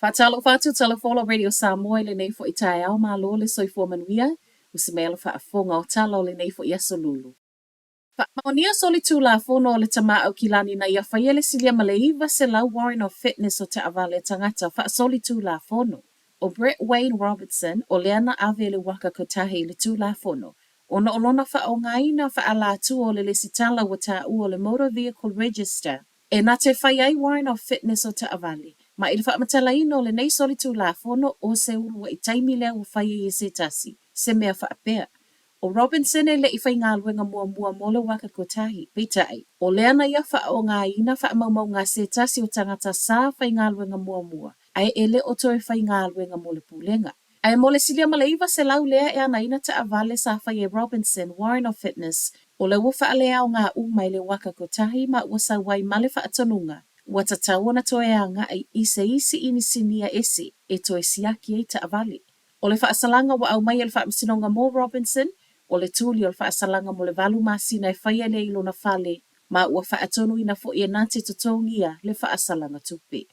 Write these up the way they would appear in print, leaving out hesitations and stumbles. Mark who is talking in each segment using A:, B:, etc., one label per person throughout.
A: Whaatalo whātu telefola Radio Samoa le nei fo i tae au malo le soifua manuia, usimela whaafonga o talo le nei fo i asolulu. Whaamaonia soli tū la fono o le tama au kilani na ia whaiele silia maleiva se lau warrant of fitness o te avale tangata wha soli tū la fono. O Brett Wayne Robertson o leana ave le waka kotahi le tū la fono. Ona olona wha o ngaina wha ala tu o le lesitala wa ta u o le motor vehicle register. E na te whaiai warrant of fitness o te avale. Ma i le whaamatalaino le nei soli tū la fono o se uru wa i taimi lea u whaia i se tasi. Se mea whaapea. O Robinson e le i whai ngā luenga mua mole waka kotahi, peitai. O leana ia wha o ngā ina wha maumau ngā se tasi o tangata sā whai ngā luenga mua. Ai e le o toi whai ngā luenga mole pūlenga. Ai mole silia maleiva se lau lea e ana ina ta avale sa whai e Robinson, Warrant of Fitness, o le uwha alea o ngā umai le waka kotahi ma uasa wai male wha atanunga. Ua tatau na toe anga ai isi ini sinia esi e toe siaki e ta avale. O le whaasalanga wa au mai e le whaamasinonga mo Robinson, o le tūli o le whaasalanga mo le valu masina e whaia le ilo na whale, ma ua whaatonu ina fo i nante tutongia le whaasalanga tupi.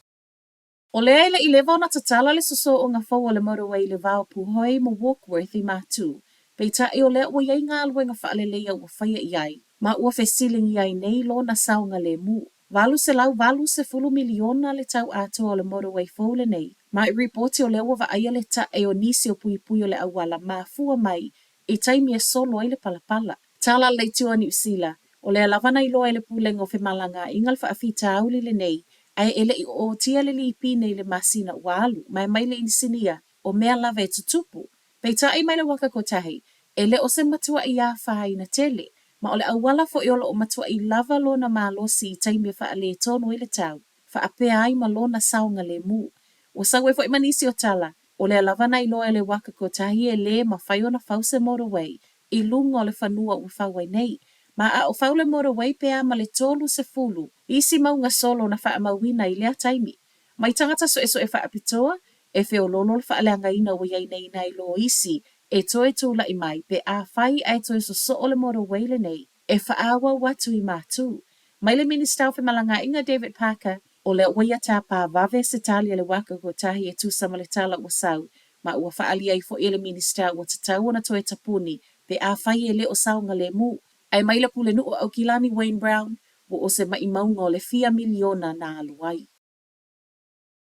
A: O le aile i lewa na tatala le soso o ngā fau o le motorway le vau puhoi mo Walkworth i mātū. Peita e o le ua iei ngā luenga whaalelea ua whaia iai, ma ua whesiling iai nei lo na saunga le mu. Valu se lau valu se fulu miliona le tau ato o le motorway fau le nei. Ma i reporti o le ua vaia le ta e o nisi o pui o le awala ma fua mai i taimi e solo ai le palapala. Tala le tua New Zealand, o le alavana i loa i le pulenga o whemalanga ingal whaafita auli le nei, ai ele i o tia le li pine i le masina walu, mai le insinia o mea lava e tutupu. Peita ai mai le waka kotahi, ele o se matua i a whahai na tele, ma o le awala fo i olo o matua i lava lo na malosi i taimi e wha le tono i le tau, wha apea ai ma lo na saunga le mu. O sawe fo i manisi o tala, o le alavana i loa le waka kotahi e le ma whai ona fause motorway, i lunga o le whanua u whawai nei. Ma a o whau le motorway pea ma le tolu se fulu, isi maunga solo na wha mawina i lea taimi. Mai tangata so e wha apitoa, e feo lolo le wha leanga ina o iei nei nai lo isi, e toe tūla i mai, pe a whai ai toe so o le motorway le nei, e wha awa watu i mātū. Mai le minister o Whemalanga Inga David Parker, o le waia tāpā vave se tali le waka kotahi e tūsama le tala o sau, ma ua whaalia i fo ele minister o tatau ona toe tapuni, pe a whai e le o saunga le mu, ai maila pule nu o au kilani Wayne Brown, o se mai maunga o le 4 miliona na aluai.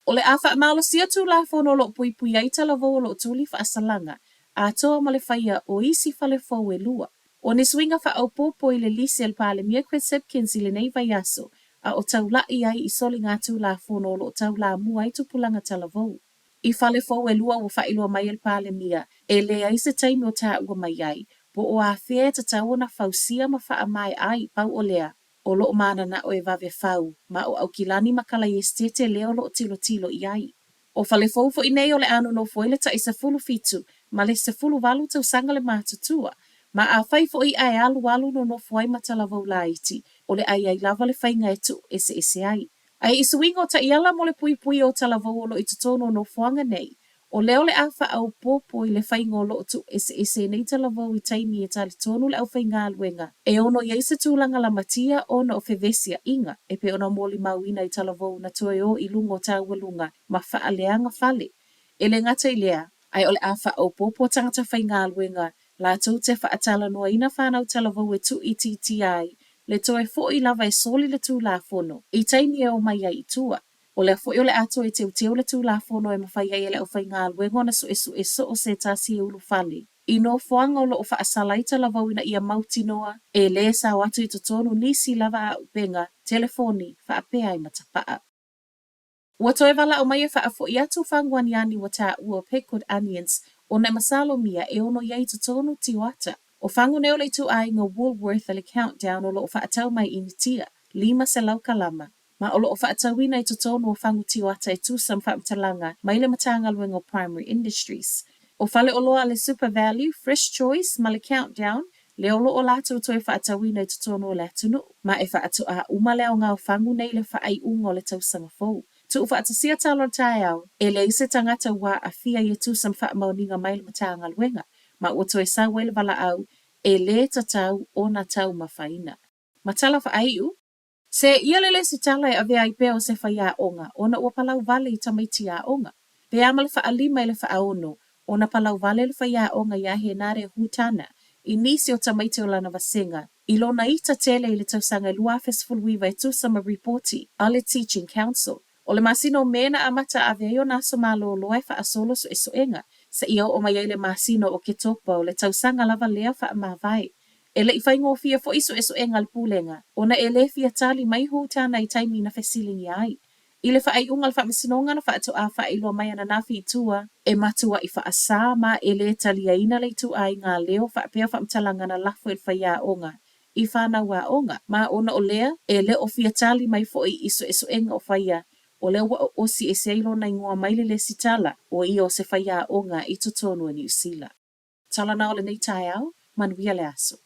A: O le a wha malo sia tū la fono lo pui ai tala vo lo tūli wha asalanga, a toa ma le whaia o isi whale fau e lua. O ne swinga wha au popo i le lisi al pāle Mia Chris Hipkins i le nei vai aso, a o tau la i ai i soli ngā tū la fono lo tau la mua i tupulanga tala vau. I whale fau e lua o whailua mai al pāle Mia, e le ai se taimi o tā ua mai ai, po o a whea ta tau na fausia ma wha mai ai pau o lea, o lo mana na o e vave fau, ma o au kilani makala i estete leo lo tilo i ai. O whale fau fo i nei o le anu no foile ta i se fulu fitu, ma le se fulu walu tau sanga le mātutua, ma a whai fo i ai alu no fuai matala vau la iti, o le ai lava le whainga e tu ese ai. Ai isu ingo ta iala mo le pui o tala vau o lo i tutono no fuanga nei, o leo le awha au popo i le whainga o lo tu ese nei tala vau i taimi e tali tonu le au whainga aluenga. E ono i eise tūlanga la matia ono o fevesia inga, e pe ono moli mauina i tala vau na toe o i lungo taua lunga, ma wha leanga fale. E le ngata i lea, ai o le awha au popo tangata whainga aluenga, la tau te whaatala noa ina whanau tala vau e tu i TTI, le toe fo i lava e soli le tū la fono, i taimi e o mai ai i tua. O le fo i o le ato e teu le tū la fono e mawhai ai le au whainga aluenga na so o se tasi e ulu fale. I no foanga o lo o whaasala i tala vau ina ia mauti noa, e le sa watu i totonu nisi lava a upenga, telefoni, whaapea i matapaa. Ua toe wala o mai e whaafo i atu whanguan yani wa tā ua pickled onions, o ne masalo mia e ono iei totonu tiwata. O whangu neo le tu ai ngā Woolworth le countdown o lo o whaatau mai initia, 5 se lau kalama. Ma o lo o whaatau ina i totonu o whangu tiwata e tūsam whaamtalanga mai le matanga luenga o primary industries. O whale o loa le super value, fresh choice, ma le countdown, le o lo o lato toi whaatau ina i totonu o le atunu, ma e whaatu a umale o ngā o whangu nei le whaai ungo le tausanga fau. Tu whaatasia talo tai au, e le ise tangata wa a fia i tūsam whaamauninga mai le matanga luenga, ma ua toi sa wele wala au, e le tatau o na tau mawhaina. Ma tala wha aiu, Se ia lele si tala e ave ai peo se whaia onga, ona ua palau vale I tamaiti a onga. Pe amale wha alima I le wha aono, ona palau vale le whaia onga ia he nare hutana, I nisi o tamaiti o lana vasenga, I lona ita tele I le tausanga lua fesfulwiva e tusama reporti, ale teaching council. O le masino mena amata ave yo naso malo loe wha asolo so esoenga, sa ia o mai le masino o ke topa o le tausanga lava lea wha amawai. Ele I whai ngōwhia fo iso e ngal pūlenga, ona ele fia tali mai hou tāna I taimi na whesilingi ai. I le whaai ungal wha misinonga na wha ato a wha ilo mai ana nafi tua, e matua I wha asa ma ele talia ina le tu ai ngā leo wha pia wha mtalanga na lafo il whaia onga. I whana wa onga, ma ona o lea, ele o fia tali mai fo I iso e o whaia, o lea wa o si e seilo na ingoa maile le sitala, o I o se whaia onga I totonu a New Zealand. Tala na ole nei tai au, manuia le aso.